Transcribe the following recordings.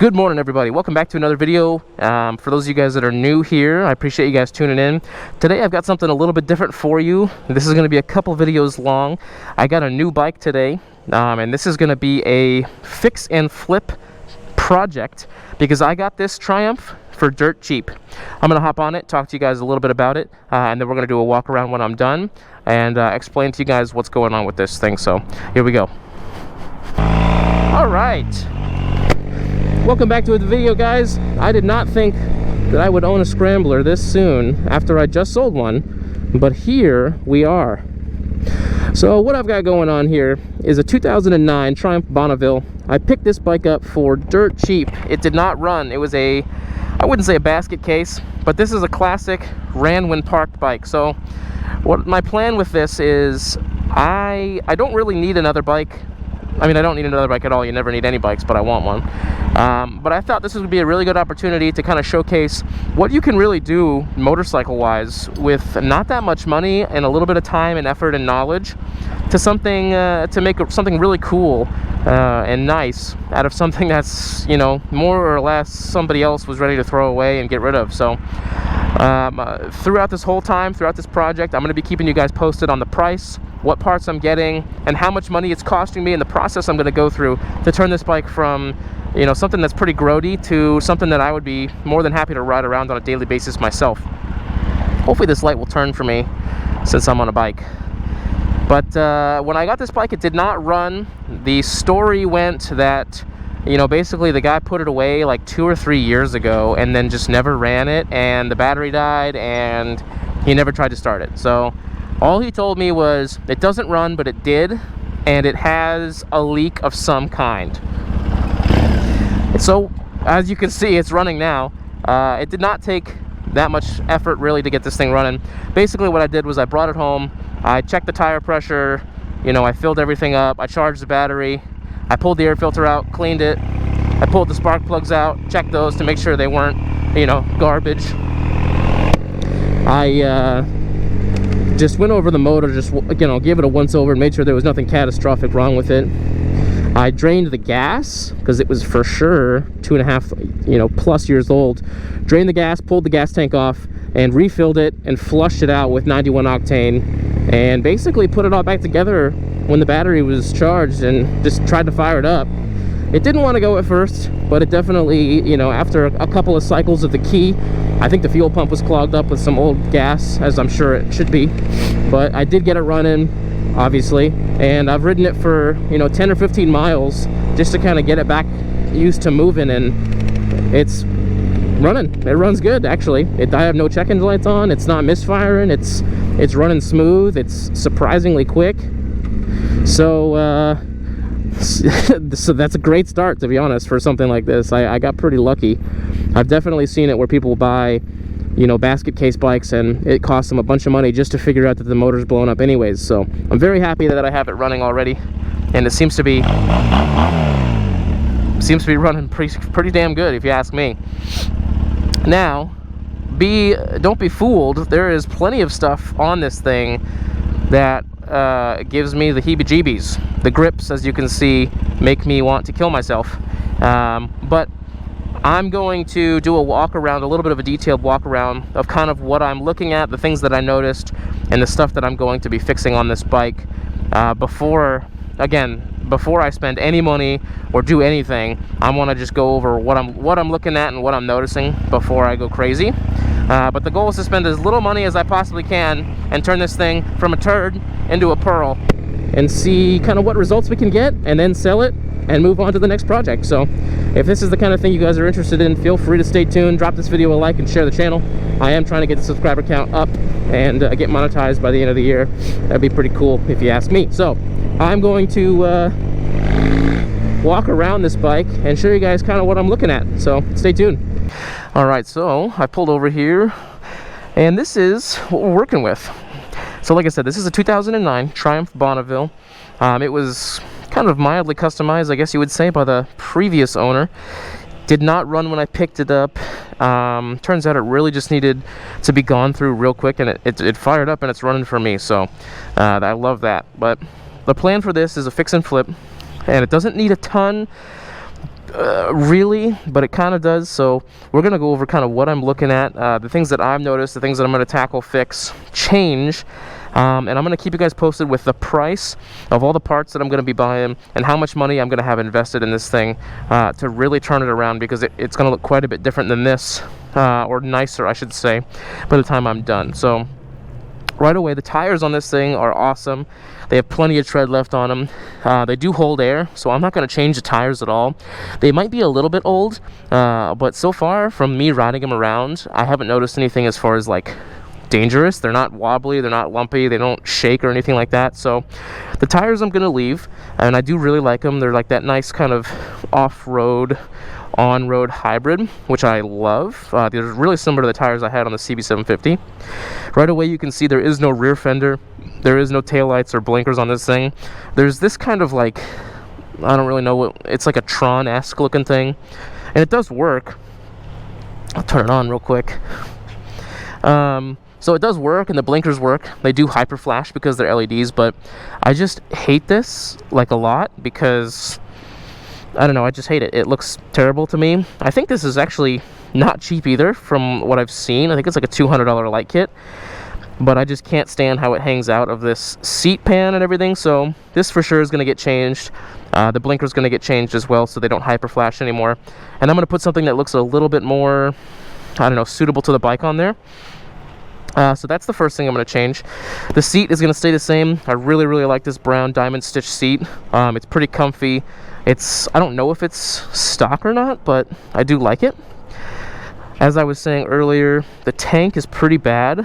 Good morning, everybody. Welcome back to another video. For those of you guys that are new here, I appreciate you guys tuning in. Today I've got something a little bit different for you. This is going to be a couple videos long. I got a new bike today, and this is going to be a fix and flip project because I got this Triumph for dirt cheap. I'm going to hop on it, talk to you guys a little bit about it, and then we're going to do a walk around when I'm done and explain to you guys what's going on with this thing. So here we go. All right. Welcome back to the video, guys. I did not think that I would own a scrambler this soon after I just sold one, but here we are. So what I've got going on here is a 2009 Triumph Bonneville. I picked this bike up for dirt cheap. It did not run. It was I wouldn't say a basket case, but this is a classic ran when parked bike. So what my plan with this is I don't really need another bike. I mean, I don't need another bike at all. You never need any bikes, but I want one. But I thought this would be a really good opportunity to kind of showcase what you can really do motorcycle-wise with not that much money and a little bit of time and effort and knowledge to something to make something really cool and nice out of something that's, you know, more or less somebody else was ready to throw away and get rid of. So throughout this whole time, throughout this project, I'm going to be keeping you guys posted on the price, what parts I'm getting, and how much money it's costing me, and the process I'm going to go through to turn this bike from, you know, something that's pretty grody to something that I would be more than happy to ride around on a daily basis myself. Hopefully this light will turn for me since I'm on a bike. But when I got this bike, it did not run. The story went that, you know, basically the guy put it away like 2 or 3 years ago and then just never ran it, and the battery died and he never tried to start it. So all he told me was it doesn't run, but it did, and it has a leak of some kind. So as you can see, it's running now. It did not take that much effort really to get this thing running. Basically what I did was I brought it home, I checked the tire pressure, you know, I filled everything up, I charged the battery, I pulled the air filter out, cleaned it, I pulled the spark plugs out, checked those to make sure they weren't, you know, garbage. I just went over the motor, just, you know, gave it a once over and made sure there was nothing catastrophic wrong with it. I drained the gas because it was for sure 2.5, you know, plus years old. Drained the gas, pulled the gas tank off, and refilled it and flushed it out with 91 octane, and basically put it all back together when the battery was charged and just tried to fire it up. It didn't want to go at first, but it definitely, you know, after a couple of cycles of the key, I think the fuel pump was clogged up with some old gas, as I'm sure it should be. But I did get it running, obviously, and I've ridden it for, you know, 10 or 15 miles just to kind of get it back used to moving, and it's running. It runs good, actually. I have no check engine lights on. It's not misfiring. It's running smooth. It's surprisingly quick. So so that's a great start, to be honest, for something like this. I got pretty lucky. I've definitely seen it where people buy, you know, basket case bikes and it costs them a bunch of money just to figure out that the motor's blown up anyways. So I'm very happy that I have it running already, and it seems to be running pretty damn good, if you ask me. Now, don't be fooled. There is plenty of stuff on this thing that gives me the heebie-jeebies. The grips, as you can see, make me want to kill myself. But I'm going to do a walk around, a little bit of a detailed walk around of kind of what I'm looking at, the things that I noticed, and the stuff that I'm going to be fixing on this bike before I spend any money or do anything. I want to just go over what I'm looking at and what I'm noticing before I go crazy. But the goal is to spend as little money as I possibly can and turn this thing from a turd into a pearl and see kind of what results we can get, and then sell it and move on to the next project. So if this is the kind of thing you guys are interested in, feel free to stay tuned, drop this video a like, and share the channel. I am trying to get the subscriber count up and get monetized by the end of the year. That'd be pretty cool if you ask me. So I'm going to walk around this bike and show you guys kind of what I'm looking at. So stay tuned. All right, so I pulled over here, and this is what we're working with. So like I said, this is a 2009 Triumph Bonneville. It was kind of mildly customized, I guess you would say, by the previous owner. Did not run when I picked it up. Turns out it really just needed to be gone through real quick, and it fired up and it's running for me. So I love that. But the plan for this is a fix and flip, and it doesn't need a ton really, but it kind of does. So we're going to go over kind of what I'm looking at, the things that I've noticed, the things that I'm going to tackle, fix, change, and I'm going to keep you guys posted with the price of all the parts that I'm going to be buying and how much money I'm going to have invested in this thing to really turn it around, because it's going to look quite a bit different than this, or nicer, I should say, by the time I'm done. So right away, the tires on this thing are awesome. They have plenty of tread left on them. They do hold air, so I'm not going to change the tires at all. They might be a little bit old, but so far from me riding them around, I haven't noticed anything as far as like dangerous. They're not wobbly, they're not lumpy, they don't shake or anything like that. So the tires I'm going to leave, and I do really like them. They're like that nice kind of off-road, on-road hybrid, which I love. They're really similar to the tires I had on the CB750. Right away you can see there is no rear fender, there is no taillights or blinkers on this thing. There's this kind of like, I don't really know what, it's like a Tron-esque looking thing, and it does work. I'll turn it on real quick. So it does work, and the blinkers work. They do hyper flash because they're LEDs, but I just hate this like a lot because I don't know, I just hate it. It looks terrible to me. I think this is actually not cheap either from what I've seen. I think it's like a $200 light kit, but I just can't stand how it hangs out of this seat pan and everything. So this for sure is going to get changed. The blinker is going to get changed as well, so they don't hyper flash anymore. And I'm going to put something that looks a little bit more, I don't know, suitable to the bike on there. So that's the first thing I'm going to change. The seat is going to stay the same. I really, really like this brown diamond stitch seat. It's pretty comfy. I don't know if it's stock or not, but I do like it. As I was saying earlier, the tank is pretty bad.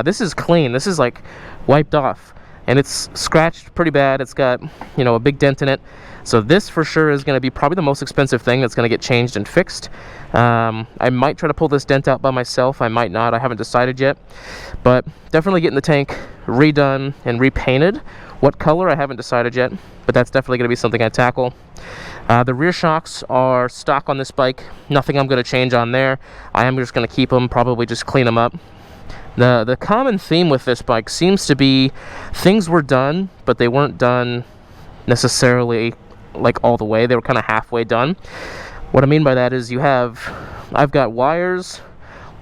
This is clean. This is like wiped off, and it's scratched pretty bad. It's got, you know, a big dent in it. So this for sure is going to be probably the most expensive thing that's going to get changed and fixed. I might try to pull this dent out by myself. I might not. I haven't decided yet. But definitely getting the tank redone and repainted. What color, I haven't decided yet. But that's definitely going to be something I tackle. The rear shocks are stock on this bike. Nothing I'm going to change on there. I am just going to keep them, probably just clean them up. The common theme with this bike seems to be things were done, but they weren't done necessarily like all the way. They were kind of halfway done. What I mean by that is I've got wires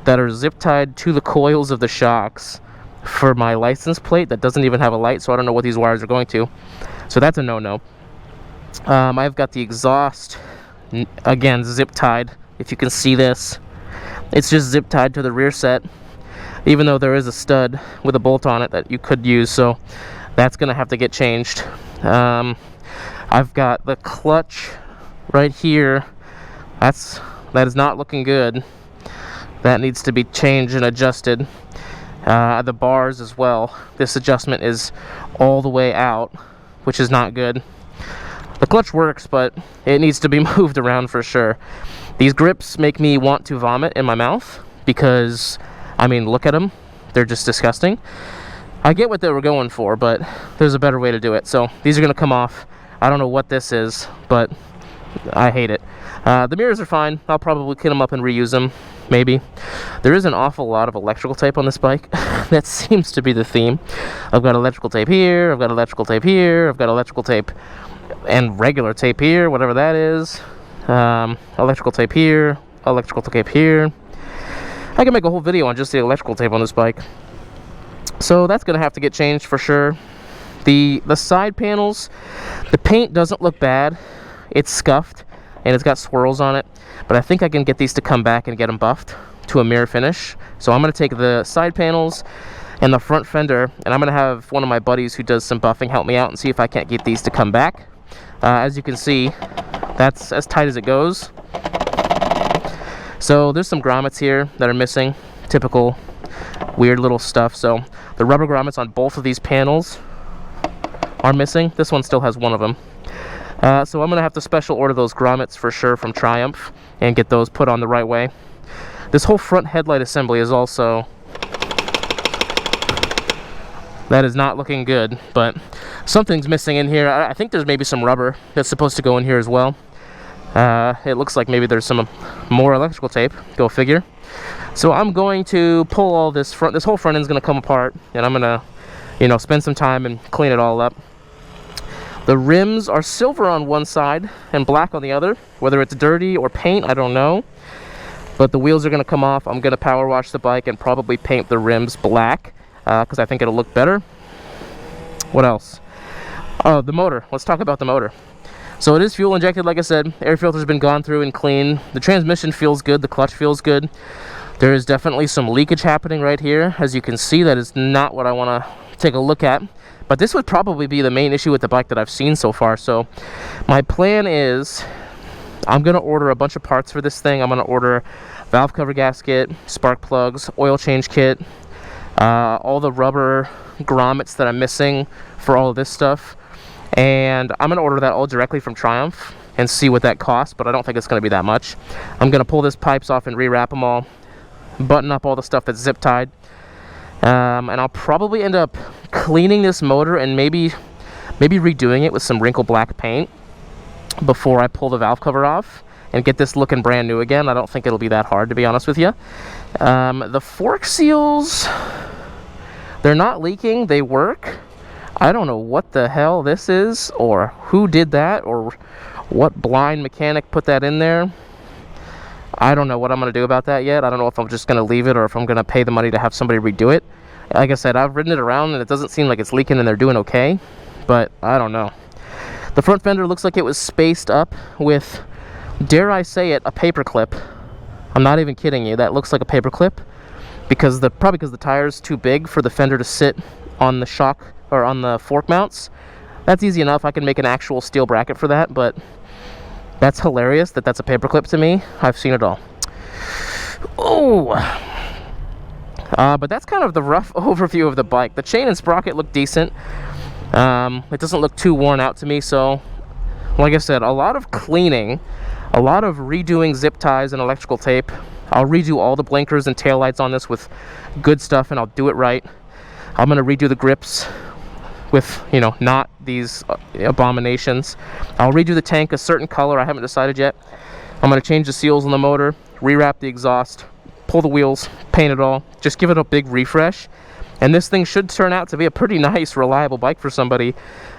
that are zip tied to the coils of the shocks for my license plate that doesn't even have a light, so I don't know what these wires are going to. So that's a no-no. I've got the exhaust, again, zip tied. If you can see this, it's just zip tied to the rear set, even though there is a stud with a bolt on it that you could use, so that's gonna have to get changed. I've got the clutch right here. That is not looking good. That needs to be changed and adjusted. The bars as well. This adjustment is all the way out, which is not good. The clutch works, but it needs to be moved around for sure. These grips make me want to vomit in my mouth because, I mean, look at them. They're just disgusting. I get what they were going for, but there's a better way to do it. So these are going to come off. I don't know what this is, but I hate it. The mirrors are fine. I'll probably clean them up and reuse them, maybe. There is an awful lot of electrical tape on this bike. That seems to be the theme. I've got electrical tape here, I've got electrical tape here, I've got electrical tape and regular tape here, whatever that is. Electrical tape here, electrical tape here. I can make a whole video on just the electrical tape on this bike. So that's going to have to get changed for sure. The side panels, the paint doesn't look bad. It's scuffed and it's got swirls on it, but I think I can get these to come back and get them buffed to a mirror finish. So I'm going to take the side panels and the front fender, and I'm going to have one of my buddies who does some buffing help me out and see if I can't get these to come back. As you can see, that's as tight as it goes. So there's some grommets here that are missing, typical weird little stuff. So the rubber grommets on both of these panels are missing. This one still has one of them. So I'm going to have to special order those grommets for sure from Triumph and get those put on the right way. This whole front headlight assembly is also, that is not looking good, but something's missing in here. I think there's maybe some rubber that's supposed to go in here as well. It looks like maybe there's some more electrical tape, go figure. So I'm going to pull all this whole front end is going to come apart, and I'm going to, spend some time and clean it all up. The rims are silver on one side and black on the other. Whether it's dirty or paint, I don't know. But the wheels are going to come off. I'm going to power wash the bike and probably paint the rims black because I think it'll look better. What else? Oh, the motor. Let's talk about the motor. So it is fuel injected, like I said. Air filter's been gone through and clean. The transmission feels good. The clutch feels good. There is definitely some leakage happening right here. As you can see, that is not what I want to take a look at. But this would probably be the main issue with the bike that I've seen so far. So my plan is I'm going to order a bunch of parts for this thing. I'm going to order valve cover gasket, spark plugs, oil change kit, all the rubber grommets that I'm missing for all of this stuff. And I'm going to order that all directly from Triumph and see what that costs, but I don't think it's going to be that much. I'm going to pull these pipes off and rewrap them all, button up all the stuff that's zip tied. And I'll probably end up cleaning this motor and maybe redoing it with some wrinkle black paint before I pull the valve cover off and get this looking brand new again. I don't think it'll be that hard, to be honest with you. The fork seals, they're not leaking. They work. I don't know what the hell this is, or who did that, or what blind mechanic put that in there. I don't know what I'm going to do about that yet. I don't know if I'm just going to leave it or if I'm going to pay the money to have somebody redo it. Like I said, I've ridden it around and it doesn't seem like it's leaking and they're doing okay, but I don't know. The front fender looks like it was spaced up with, dare I say it, a paper clip. I'm not even kidding you. That looks like a paper clip because probably because the tire's too big for the fender to sit on the shock or on the fork mounts. That's easy enough. I can make an actual steel bracket for that, but that's hilarious that that's a paperclip to me. I've seen it all. Oh, but that's kind of the rough overview of the bike. The chain and sprocket look decent. It doesn't look too worn out to me. So, like I said, a lot of cleaning, a lot of redoing zip ties and electrical tape. I'll redo all the blinkers and taillights on this with good stuff, and I'll do it right. I'm gonna redo the grips with, you know, not these abominations. I'll redo the tank a certain color. I haven't decided yet. I'm going to change the seals on the motor, rewrap the exhaust, pull the wheels, paint it all, just give it a big refresh. And this thing should turn out to be a pretty nice, reliable bike for somebody.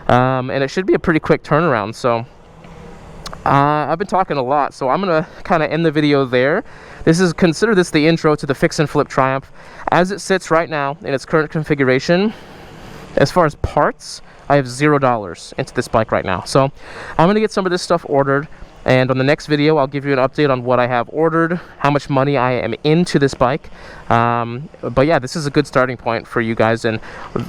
And it should be a pretty quick turnaround. So I've been talking a lot, so I'm going to kind of end the video there. Consider this the intro to the Fix and Flip Triumph. As it sits right now in its current configuration, as far as parts, I have $0 into this bike right now. So I'm going to get some of this stuff ordered, and on the next video I'll give you an update on what I have ordered, how much money I am into this bike. But yeah, this is a good starting point for you guys, and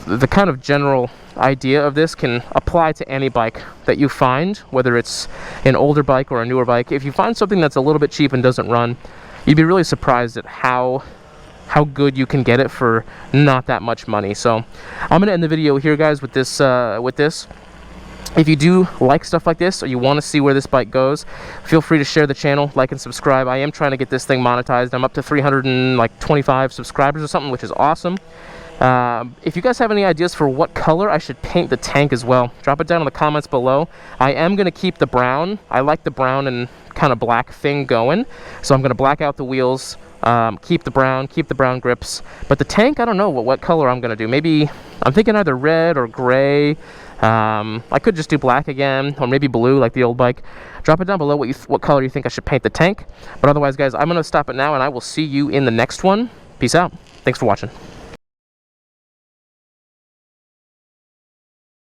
the kind of general idea of this can apply to any bike that you find, whether it's an older bike or a newer bike. If you find something that's a little bit cheap and doesn't run, you'd be really surprised at how good you can get it for not that much money. So I'm gonna end the video here, guys, with this. If you do like stuff like this, or you want to see where this bike goes, feel free to share the channel, like and subscribe. I am trying to get this thing monetized. I'm up to 325 subscribers or something, which is awesome. If you guys have any ideas for what color I should paint the tank as well, drop it down in the comments below. I am going to keep the brown. I like the brown and kind of black thing going, so I'm going to black out the wheels, keep the brown grips. But the tank, I don't know what color I'm going to do. Maybe I'm thinking either red or gray. I could just do black again, or maybe blue like the old bike. Drop it down below what color you think I should paint the tank. But otherwise, guys, I'm going to stop it now, and I will see you in the next one. Peace out. Thanks for watching.